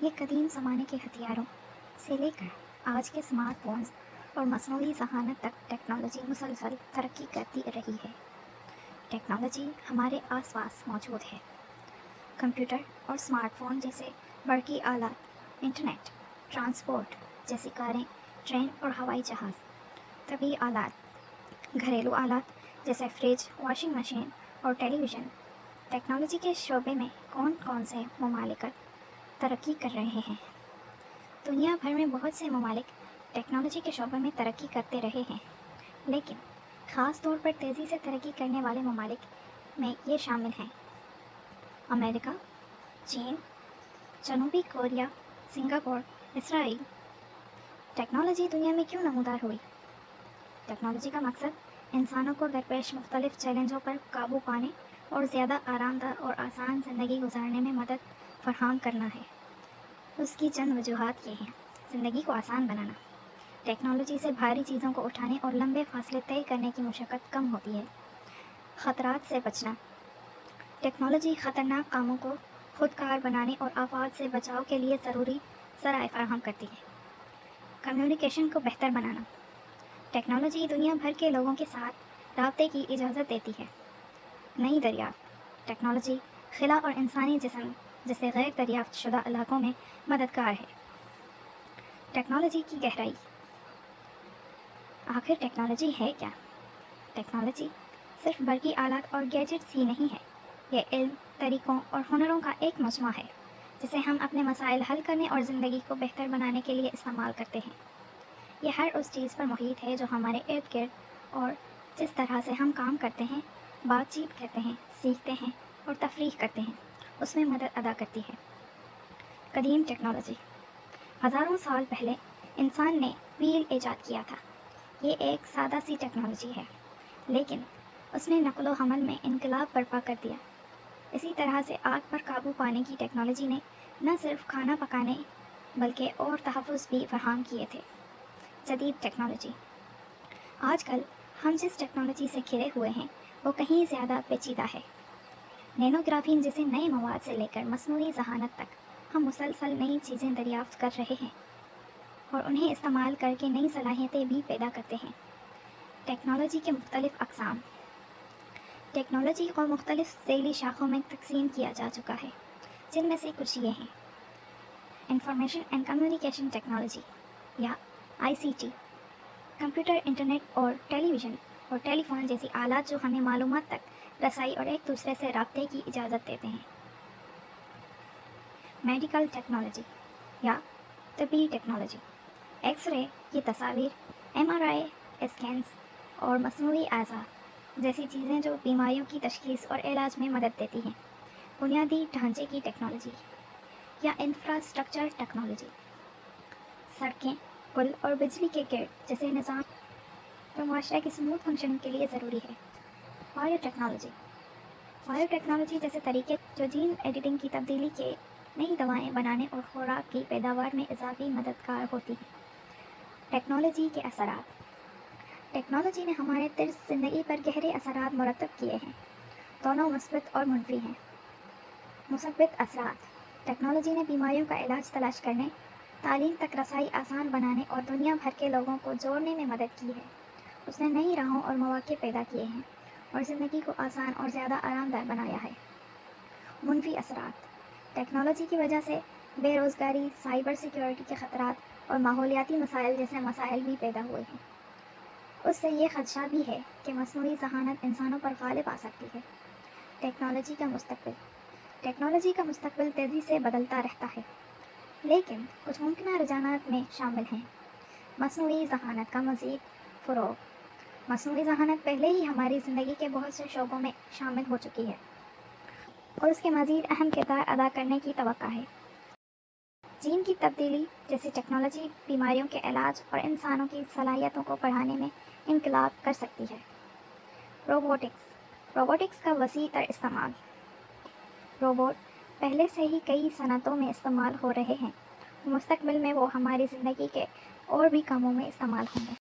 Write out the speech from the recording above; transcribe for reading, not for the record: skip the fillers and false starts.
یہ قدیم زمانے کے ہتھیاروں سے لے کر آج کے اسمارٹ فونز اور مصنوعی ذہانت تک ٹیکنالوجی مسلسل ترقی کرتی رہی ہے۔ ٹیکنالوجی ہمارے آس پاس موجود ہے۔ کمپیوٹر اور اسمارٹ فون جیسے برقی آلات، انٹرنیٹ، ٹرانسپورٹ جیسی کاریں، ٹرین اور ہوائی جہاز، طبی آلات، گھریلو آلات جیسے فریج، واشنگ مشین اور ٹیلی ویژن۔ ٹیکنالوجی کے شعبے میں کون سے ممالک ترقی کر رہے ہیں؟ دنیا بھر میں بہت سے ممالک ٹیکنالوجی کے شعبے میں ترقی کرتے رہے ہیں، لیکن خاص طور پر تیزی سے ترقی کرنے والے ممالک میں یہ شامل ہیں: امریکہ، چین، جنوبی کوریا، سنگاپور، اسرائیل۔ ٹیکنالوجی دنیا میں کیوں نمودار ہوئی؟ ٹیکنالوجی کا مقصد انسانوں کو درپیش مختلف چیلنجوں پر قابو پانے اور زیادہ آرام دہ اور آسان زندگی گزارنے میں مدد فراہم کرنا ہے۔ اس کی چند وجوہات یہ ہیں: زندگی کو آسان بنانا، ٹیکنالوجی سے بھاری چیزوں کو اٹھانے اور لمبے فاصلے طے کرنے کی مشقت کم ہوتی ہے۔ خطرات سے بچنا، ٹیکنالوجی خطرناک کاموں کو خود کار بنانے اور آفات سے بچاؤ کے لیے ضروری ذرائع فراہم کرتی ہے۔ کمیونیکیشن کو بہتر بنانا، ٹیکنالوجی دنیا بھر کے لوگوں کے ساتھ رابطے کی اجازت دیتی ہے۔ نئی دریافت، ٹیکنالوجی خلا اور انسانی جسم جیسے غیر دریافت شدہ علاقوں میں مددگار ہے۔ ٹیکنالوجی کی گہرائی، آخر ٹیکنالوجی ہے کیا؟ ٹیکنالوجی صرف برقی آلات اور گیجٹس ہی نہیں ہے، یہ علم، طریقوں اور ہنروں کا ایک مجموعہ ہے جسے ہم اپنے مسائل حل کرنے اور زندگی کو بہتر بنانے کے لیے استعمال کرتے ہیں۔ یہ ہر اس چیز پر محیط ہے جو ہمارے ارد گرد اور جس طرح سے ہم کام کرتے ہیں، بات چیت کرتے ہیں، سیکھتے ہیں اور تفریح کرتے ہیں، اس میں مدد ادا کرتی ہے۔ قدیم ٹیکنالوجی، ہزاروں سال پہلے انسان نے وہیل ایجاد کیا تھا۔ یہ ایک سادہ سی ٹیکنالوجی ہے، لیکن اس نے نقل و حمل میں انقلاب برپا کر دیا۔ اسی طرح سے آگ پر قابو پانے کی ٹیکنالوجی نے نہ صرف کھانا پکانے بلکہ اور تحفظ بھی فراہم کیے تھے۔ جدید ٹیکنالوجی، آج کل ہم جس ٹیکنالوجی سے گھرے ہوئے ہیں وہ کہیں زیادہ پیچیدہ ہے۔ نینوگرافین جیسے نئے مواد سے لے کر مصنوعی ذہانت تک ہم مسلسل نئی چیزیں دریافت کر رہے ہیں اور انہیں استعمال کر کے نئی صلاحیتیں بھی پیدا کرتے ہیں۔ ٹیکنالوجی کے مختلف اقسام، ٹیکنالوجی کو مختلف ذیلی شاخوں میں تقسیم کیا جا چکا ہے، جن میں سے کچھ یہ ہیں: انفارمیشن اینڈ کمیونیکیشن ٹیکنالوجی یا ICT، کمپیوٹر، انٹرنیٹ اور ٹیلی ویژن اور ٹیلی فون جیسی آلات جو ہمیں معلومات تک رسائی اور ایک دوسرے سے رابطے کی اجازت دیتے ہیں۔ میڈیکل ٹیکنالوجی یا طبی ٹیکنالوجی، ایکس رے کی تصاویر، MRI اسکینز اور مصنوعی اعضاء جیسی چیزیں جو بیماریوں کی تشخیص اور علاج میں مدد دیتی ہیں۔ بنیادی ڈھانچے کی ٹیکنالوجی یا انفراسٹرکچر ٹیکنالوجی، سڑکیں، پل اور بجلی کے گرڈ جیسے نظام جو معاشرے کی اسموتھ فنکشننگ کے لیے ضروری ہے۔ بایو ٹیکنالوجی، بایو ٹیکنالوجی جیسے طریقے جو جین ایڈیٹنگ کی تبدیلی کے نئی دوائیں بنانے اور خوراک کی پیداوار میں اضافی مددگار ہوتی ہیں۔ ٹیکنالوجی کے اثرات، ٹیکنالوجی نے ہمارے طرز زندگی پر گہرے اثرات مرتب کیے ہیں، دونوں مثبت اور منفی ہیں۔ مثبت اثرات، ٹیکنالوجی نے بیماریوں کا علاج تلاش کرنے، تعلیم تک رسائی آسان بنانے اور دنیا بھر کے لوگوں کو جوڑنے میں مدد کی ہے۔ اس نے نئی راہوں اور مواقع پیدا کیے ہیں اور زندگی کو آسان اور زیادہ آرام دہ بنایا ہے۔ منفی اثرات، ٹیکنالوجی کی وجہ سے بے روزگاری، سائبر سیکیورٹی کے خطرات اور ماحولیاتی مسائل جیسے مسائل بھی پیدا ہوئے ہیں۔ اس سے یہ خدشہ بھی ہے کہ مصنوعی ذہانت انسانوں پر غالب آ سکتی ہے۔ ٹیکنالوجی کا مستقبل، ٹیکنالوجی کا مستقبل تیزی سے بدلتا رہتا ہے، لیکن کچھ ممکنہ رجحانات میں شامل ہیں: مصنوعی ذہانت کا مزید فروغ، مصنوعی ذہانت پہلے ہی ہماری زندگی کے بہت سے شعبوں میں شامل ہو چکی ہے اور اس کے مزید اہم کردار ادا کرنے کی توقع ہے۔ جین کی تبدیلی جیسی ٹیکنالوجی بیماریوں کے علاج اور انسانوں کی صلاحیتوں کو بڑھانے میں انقلاب کر سکتی ہے۔ روبوٹکس کا وسیع تر استعمال، روبوٹ پہلے سے ہی کئی صنعتوں میں استعمال ہو رہے ہیں، مستقبل میں وہ ہماری زندگی کے اور بھی کاموں میں استعمال ہوں گے۔